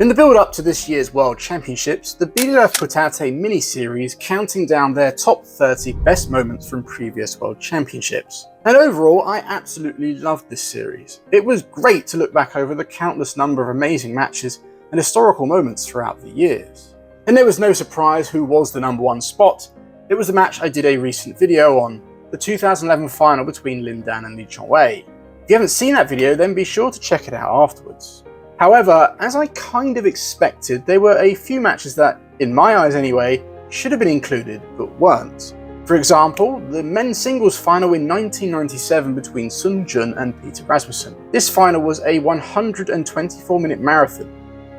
In the build-up to this year's World Championships, the BDF put out a mini-series counting down their top 30 best moments from previous World Championships. And overall, I absolutely loved this series. It was great to look back over the countless number of amazing matches and historical moments throughout the years. And there was no surprise who was the #1 spot. It was the match I did a recent video on, the 2011 final between Lin Dan and Li Chongwei. If you haven't seen that video, then be sure to check it out afterwards. However, as I kind of expected, there were a few matches that, in my eyes anyway, should have been included but weren't. For example, the men's singles final in 1997 between Jung and Peter Rasmussen. This final was a 124-minute marathon,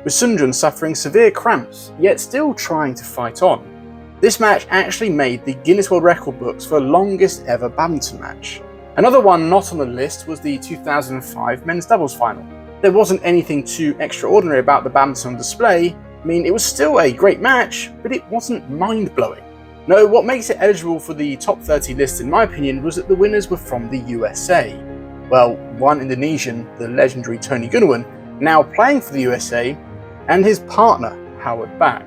with Jung suffering severe cramps, yet still trying to fight on. This match actually made the Guinness World Record books for longest ever badminton match. Another one not on the list was the 2005 men's doubles final. There wasn't anything too extraordinary about the badminton on display. I mean, it was still a great match, but it wasn't mind-blowing. No, what makes it eligible for the top 30 list in my opinion was that the winners were from the USA. Well, one Indonesian, the legendary Tony Gunawan, now playing for the USA, and his partner, Howard Back.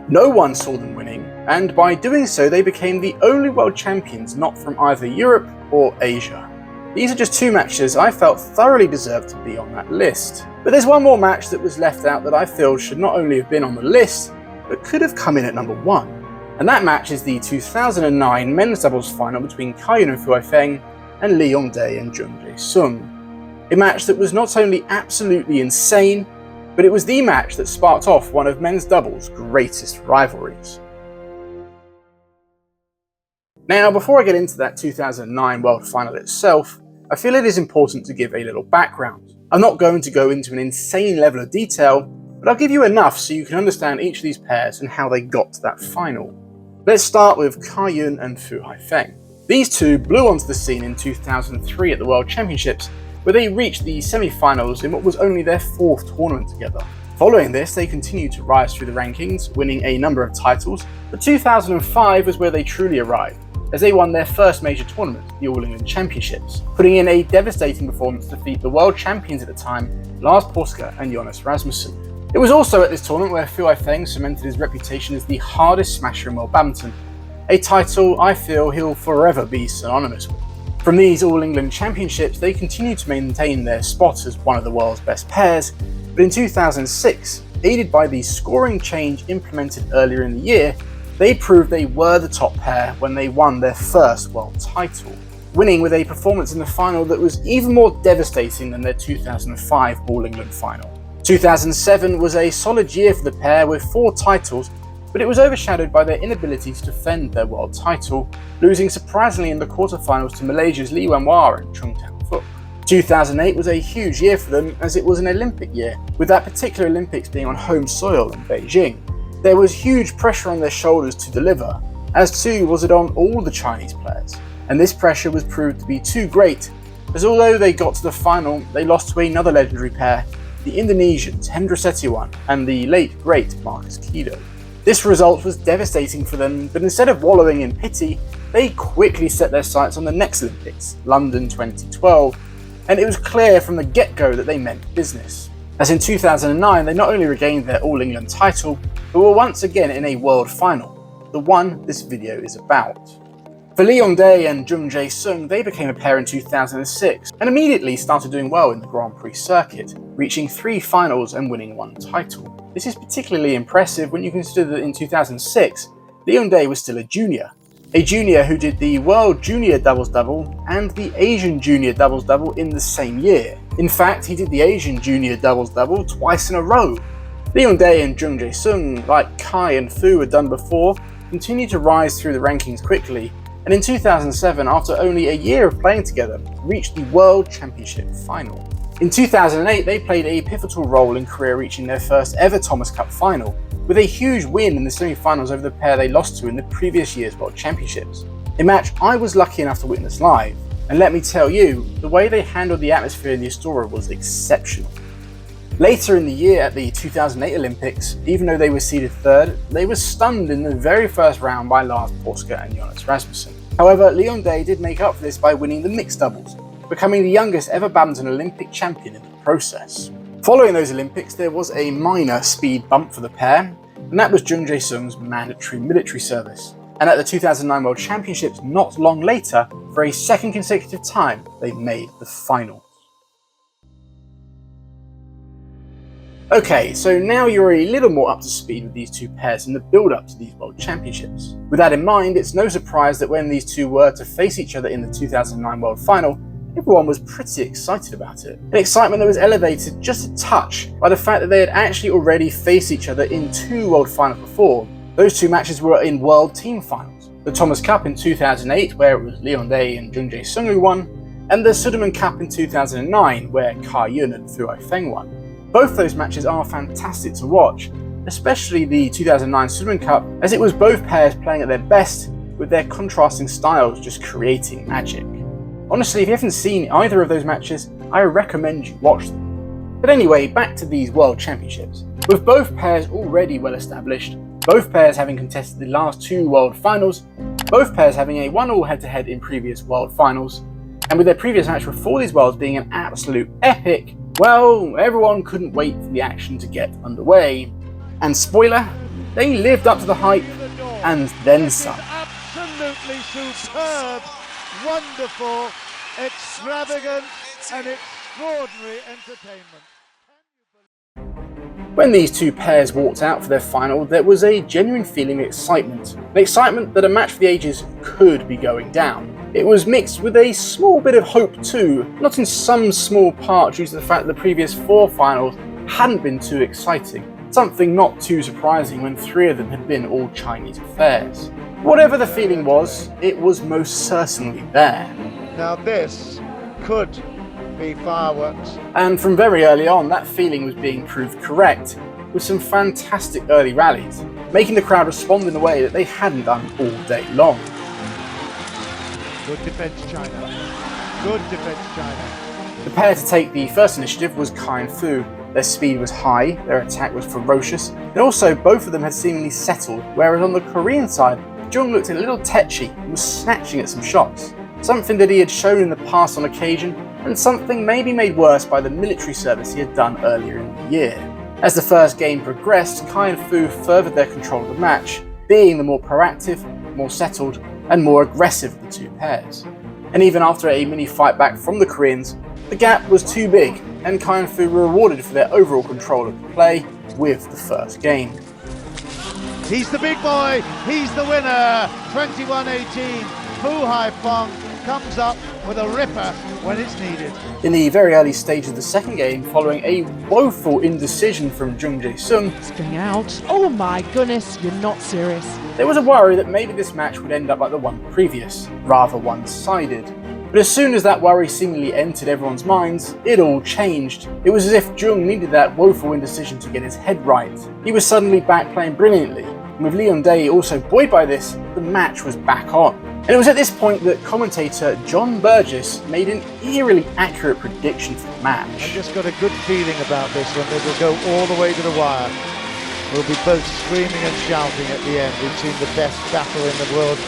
No one saw them winning, and by doing so they became the only world champions not from either Europe or Asia. These are just two matches I felt thoroughly deserved to be on that list. But there's one more match that was left out that I feel should not only have been on the list, but could have come in at #1. And that match is the 2009 men's doubles final between Haifeng and Haifeng and Yong and Jung. A match that was not only absolutely insane, but it was the match that sparked off one of men's doubles' greatest rivalries. Now, before I get into that 2009 World Final itself, I feel it is important to give a little background. I'm not going to go into an insane level of detail, but I'll give you enough so you can understand each of these pairs and how they got to that final. Let's start with Haifeng and Haifeng. These two blew onto the scene in 2003 at the World Championships, where they reached the semi-finals in what was only their 4th tournament together. Following this, they continued to rise through the rankings, winning a number of titles, but 2005 was where they truly arrived, as they won their first major tournament, the All England Championships, putting in a devastating performance to defeat the world champions at the time, Lars Porsker and Jonas Rasmussen. It was also at this tournament where Haifeng cemented his reputation as the hardest smasher in world badminton, a title I feel he'll forever be synonymous with. From these All England Championships, they continued to maintain their spot as one of the world's best pairs, but in 2006, aided by the scoring change implemented earlier in the year, they proved they were the top pair when they won their first world title, winning with a performance in the final that was even more devastating than their 2005 All England final. 2007 was a solid year for the pair with 4 titles, but it was overshadowed by their inability to defend their world title, losing surprisingly in the quarterfinals to Malaysia's Lee Wanwar and Chung Tan Fook. 2008 was a huge year for them as it was an Olympic year, with that particular Olympics being on home soil in Beijing. There was huge pressure on their shoulders to deliver, as too was it on all the Chinese players, and this pressure was proved to be too great, as although they got to the final, they lost to another legendary pair, the Indonesians Hendra Setiawan and the late great Marcus Kido. This result was devastating for them, but instead of wallowing in pity, they quickly set their sights on the next Olympics, London 2012, and it was clear from the get-go that they meant business. As in 2009, they not only regained their All England title, but were once again in a world final, the one this video is about. For Li Yongdae and Jung Jae-sung, they became a pair in 2006 and immediately started doing well in the Grand Prix circuit, reaching 3 finals and winning 1 title. This is particularly impressive when you consider that in 2006, Li Yongdae was still a junior who did the World Junior Doubles-Double and the Asian Junior Doubles-Double in the same year. In fact, he did the Asian Junior Doubles-Double twice in a row. Li Yongdae and Jung Jae-sung, like Kai and Fu had done before, continued to rise through the rankings quickly, and in 2007, after only a year of playing together, reached the World Championship final. In 2008, they played a pivotal role in Korea reaching their first ever Thomas Cup final, with a huge win in the semi-finals over the pair they lost to in the previous year's World Championships. A match I was lucky enough to witness live, and let me tell you, the way they handled the atmosphere in the Astoria was exceptional. Later in the year at the 2008 Olympics, even though they were seeded 3rd, they were stunned in the very first round by Lars Porsker and Jonas Rasmussen. However, Li Yongdae did make up for this by winning the mixed doubles, becoming the youngest ever badminton Olympic champion in the process. Following those Olympics, there was a minor speed bump for the pair, and that was Jung Jae-sung's mandatory military service. And at the 2009 World Championships not long later, for a second consecutive time, they made the finals. Okay, so now you're a little more up to speed with these two pairs in the build-up to these World Championships. With that in mind, it's no surprise that when these two were to face each other in the 2009 World Final, everyone was pretty excited about it. An excitement that was elevated just a touch by the fact that they had actually already faced each other in two World Finals before. Those two matches were in World Team Finals. The Thomas Cup in 2008, where it was Leon Day and Jung Jae-sung who won, and the Sudirman Cup in 2009, where Ka Yun and Fu Haifeng won. Both those matches are fantastic to watch, especially the 2009 Sudirman Cup, as it was both pairs playing at their best, with their contrasting styles just creating magic. Honestly, if you haven't seen either of those matches, I recommend you watch them. But anyway, back to these World Championships. With both pairs already well established, both pairs having contested the last two World Finals, both pairs having a 1-1 head-to-head in previous World Finals, and with their previous match before these Worlds being an absolute epic, well, everyone couldn't wait for the action to get underway. And spoiler, they lived up to the hype and then some. Absolutely superb, wonderful, extravagant and extraordinary entertainment. When these two pairs walked out for their final, there was a genuine feeling of excitement. An excitement that a match for the ages could be going down. It was mixed with a small bit of hope too, not in some small part due to the fact that the previous four finals hadn't been too exciting, something not too surprising when three of them had been all Chinese affairs. Whatever the feeling was, it was most certainly there. Now this could be fireworks. And from very early on, that feeling was being proved correct, with some fantastic early rallies, making the crowd respond in a way that they hadn't done all day long. Good defence, China. Good defence, China. The pair to take the first initiative was Kai and Fu. Their speed was high, their attack was ferocious, and also both of them had seemingly settled, whereas on the Korean side, Jung looked a little tetchy and was snatching at some shots. Something that he had shown in the past on occasion, and something maybe made worse by the military service he had done earlier in the year. As the first game progressed, Kai and Fu furthered their control of the match, being the more proactive, more settled, and more aggressive of the two pairs. And even after a mini fight back from the Koreans, the gap was too big, and Kai and Fu were rewarded for their overall control of the play with the first game. He's the big boy, he's the winner, 21-18, Fu Haifeng comes up with a ripper when it's needed. In the very early stage of the second game, following a woeful indecision from Jung Jae-sung, string out. Oh my goodness, you're not serious. There was a worry that maybe this match would end up like the one previous, rather one-sided. But as soon as that worry seemingly entered everyone's minds, it all changed. It was as if Jung needed that woeful indecision to get his head right. He was suddenly back playing brilliantly, and with Leon Day also buoyed by this, the match was back on. And it was at this point that commentator John Burgess made an eerily accurate prediction for the match. I've just got a good feeling about this one. It will go all the way to the wire. We'll be both screaming and shouting at the end. We've seen the best battle in the world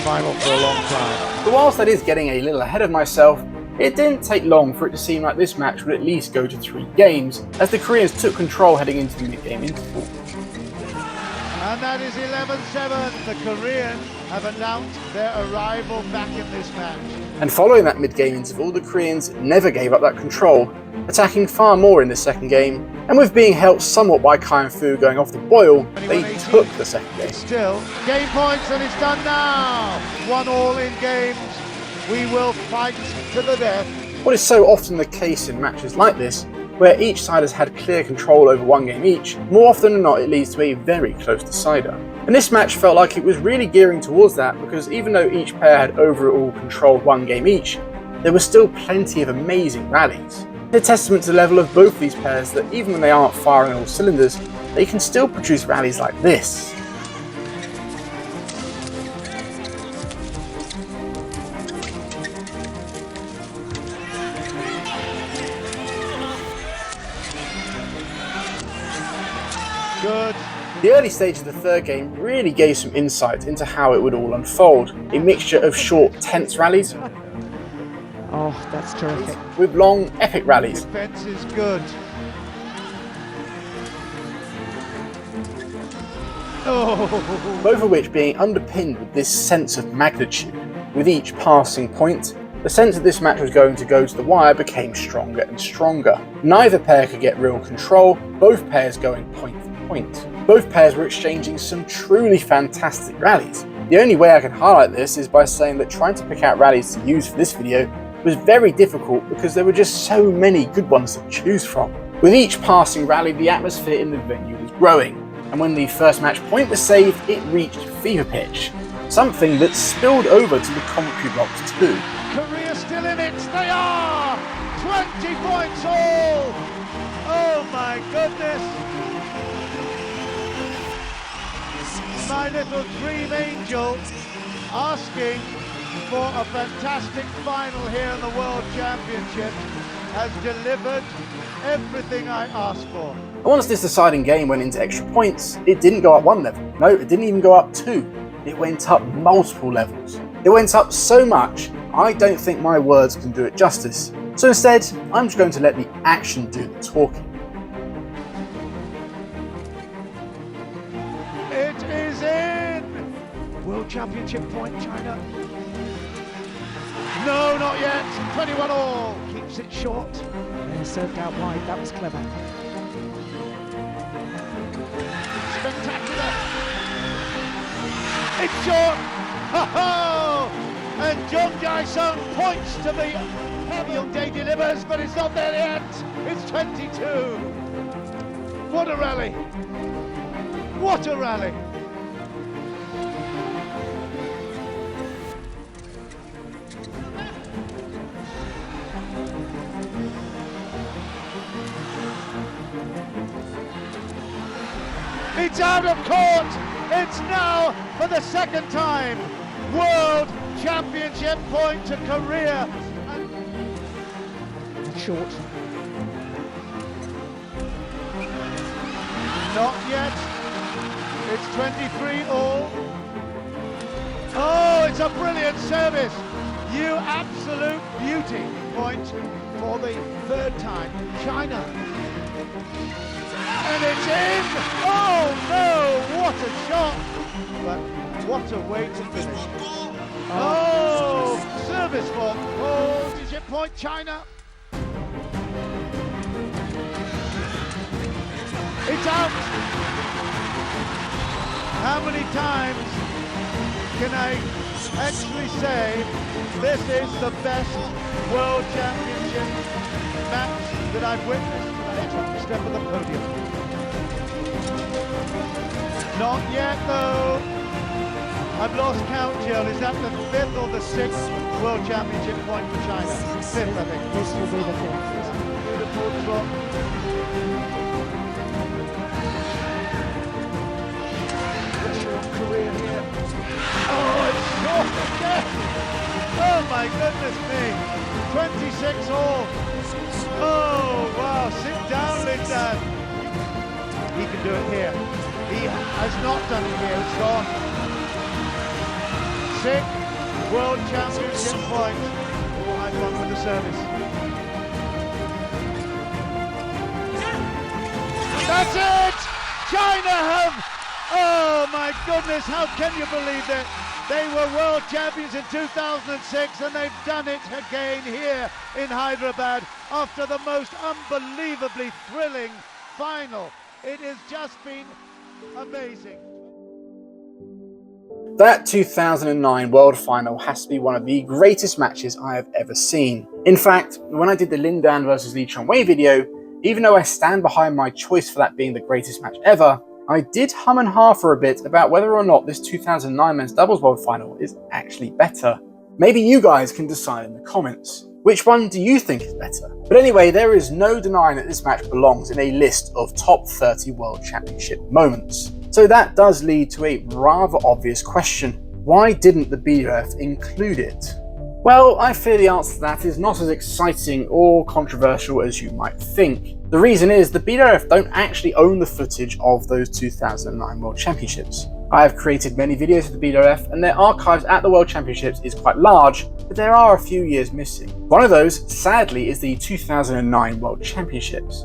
final for a long time. But whilst that is getting a little ahead of myself, it didn't take long for it to seem like this match would at least go to 3 games, as the Koreans took control heading into the mid-game interval. And that is 11-7. The Koreans have announced their arrival back in this match. And following that mid-game interval, the Koreans never gave up that control, attacking far more in the second game, and with being helped somewhat by Kai and Fu going off the boil, they took the second game. Still, game points and it's done now. 1-1 in games. We will fight to the death. What is so often the case in matches like this, where each side has had clear control over one game each, more often than not it leads to a very close decider. And this match felt like it was really gearing towards that, because even though each pair had overall controlled one game each, there were still plenty of amazing rallies. It's a testament to the level of both these pairs that even when they aren't firing all cylinders, they can still produce rallies like this. Good. The early stage of the third game really gave some insight into how it would all unfold. A mixture of short, tense rallies Oh, that's terrific. with long, epic rallies. Defense is good. Oh. Both of which being underpinned with this sense of magnitude. With each passing point, the sense that this match was going to go to the wire became stronger and stronger. Neither pair could get real control, both pairs going point for point. Both pairs were exchanging some truly fantastic rallies. The only way I can highlight this is by saying that trying to pick out rallies to use for this video was very difficult because there were just so many good ones to choose from. With each passing rally, the atmosphere in the venue was growing, and when the first match point was saved, it reached fever pitch. Something that spilled over to the commentary box too. Korea still in it, they are! 20 points all! Oh my goodness! My little dream angel asking for a fantastic final here in the World Championship has delivered everything I asked for. And once this deciding game went into extra points, it didn't go up one level. No, it didn't even go up two. It went up multiple levels. It went up so much, I don't think my words can do it justice. So instead, I'm just going to let the action do the talking. It is in! World Championship point, China. No, not yet. 21 all. Keeps it short. And served out wide. That was clever. Spectacular. It's short. Ho-ho! And Jung points to the Yong delivers, but it's not there yet. It's 22. What a rally. What a rally. It's out of court. It's now, for the second time, World Championship point to Korea. Short. Not yet. It's 23 all. Oh, it's a brilliant service. You absolute beauty. Point for the third time. China. And it's in! Oh no! What a shot! But what a way to finish. Oh! Service fault. Oh, championship point, China. It's out! How many times can I actually say this is the best World Championship match that I've witnessed tonight on the step of the podium? Not yet though. I've lost count, Jill. Is that the 5th or the 6th World Championship point for China? 5th, I think. This will be the 5th. Beautiful drop. Pressure on Korea here. Oh, it's short again. Oh my goodness me. 26 all. Oh wow, sit down, Lindan. He can do it here. He has not done it here, it's gone. 6th World Championship point. Oh, Haifeng with the service. That's it! China have, oh my goodness, how can you believe it? They were world champions in 2006 and they've done it again here in Hyderabad after the most unbelievably thrilling final. It has just been amazing. That 2009 World Final has to be one of the greatest matches I have ever seen. In fact, when I did the Lindan versus Lee Chong-wei video, even though I stand behind my choice for that being the greatest match ever, I did hum and ha for a bit about whether or not this 2009 men's doubles World Final is actually better. Maybe you guys can decide in the comments. Which one do you think is better? But anyway, there is no denying that this match belongs in a list of top 30 World Championship moments. So that does lead to a rather obvious question. Why didn't the BDF include it? Well, I fear the answer to that is not as exciting or controversial as you might think. The reason is the BDF don't actually own the footage of those 2009 World Championships. I have created many videos for the BDF and their archives at the World Championships is quite large, but there are a few years missing. One of those, sadly, is the 2009 World Championships.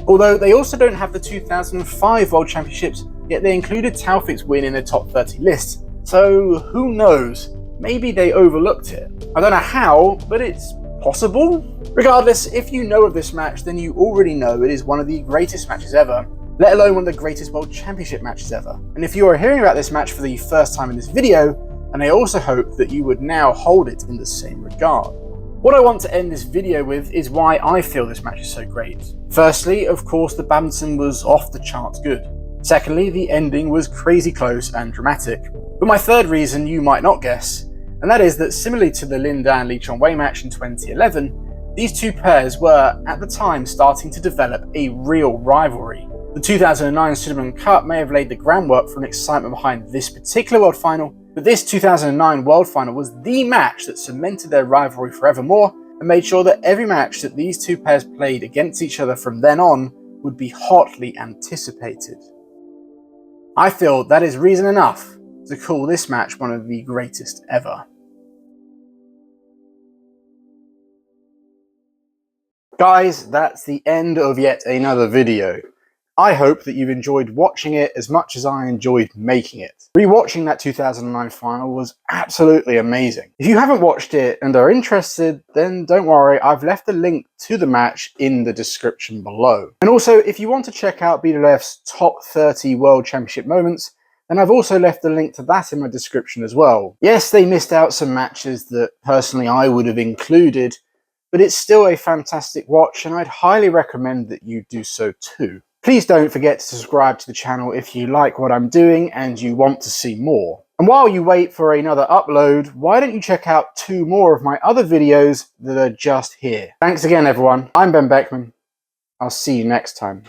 Although they also don't have the 2005 World Championships yet they included Taofik's win in the top 30 list, so who knows, maybe they overlooked it. I don't know how, but it's possible? Regardless, if you know of this match, then you already know it is one of the greatest matches ever, let alone one of the greatest World Championship matches ever. And if you are hearing about this match for the first time in this video, then I also hope that you would now hold it in the same regard. What I want to end this video with is why I feel this match is so great. Firstly, of course, the badminton was off the charts good. Secondly, the ending was crazy close and dramatic. But my third reason you might not guess, and that is that similarly to the Lin Dan Lee Chongwei match in 2011, these two pairs were, at the time, starting to develop a real rivalry. The 2009 Sudirman Cup may have laid the groundwork for an excitement behind this particular World Final, but this 2009 World Final was the match that cemented their rivalry forevermore and made sure that every match that these two pairs played against each other from then on would be hotly anticipated. I feel that is reason enough to call this match one of the greatest ever. Guys, that's the end of yet another video. I hope that you've enjoyed watching it as much as I enjoyed making it. Rewatching that 2009 final was absolutely amazing. If you haven't watched it and are interested, then don't worry, I've left a link to the match in the description below. And also, if you want to check out BWF's top 30 World Championship moments, then I've also left a link to that in my description as well. Yes, they missed out some matches that personally I would have included, but it's still a fantastic watch and I'd highly recommend that you do so too. Please don't forget to subscribe to the channel if you like what I'm doing and you want to see more. And while you wait for another upload, why don't you check out 2 more of my other videos that are just here. Thanks again everyone, I'm Ben Beckman. I'll see you next time.